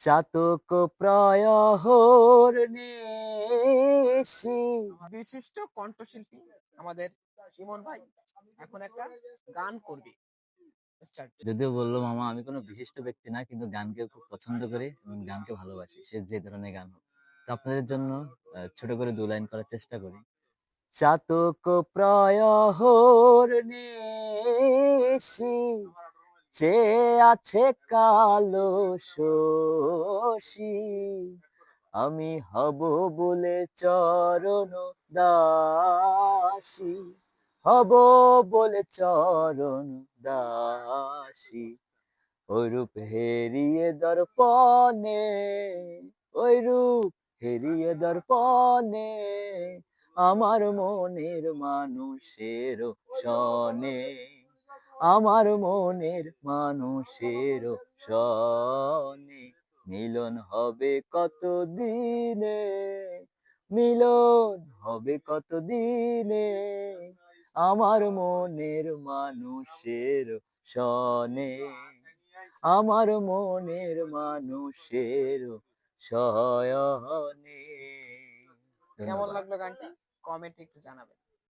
চাতক প্রয়হর নিশি। বিশিষ্ট কণ্ঠশিল্পী আমাদের ইমন ভাই এখন একটা গান করবে। স্টার্ট। যদিও বলল মামা আমি কোনো বিশিষ্ট ব্যক্তি না, কিন্তু গানকে খুব পছন্দ করি এবং গানকে ভালোবাসি। সে যে ধরনের গান হোক। তো আপনাদের জন্য ছোট করে ২ লাইন করার চেষ্টা করি। চাতক প্রয়হর নিশি, চেয়ে আছে কালো শশী। আমি হব বলে চরণ দাসী, হব বলে চরণ দাসী। ওই রূপ হেরিয়ে দর্পণে, ওই রূপ হেরিয়ে দর্পণে, আমার মনের মানুষের সনে, আমার মনের মানুষের সনে। মিলন হবে কত দিনে, মিলন হবে কত দিনে, আমার মনের মানুষের সনে, আমার মনের মানুষের শয়নে। কেমন ধন্যবাদ। লাগলো গানটি? কমেন্টে একটু জানাবেন।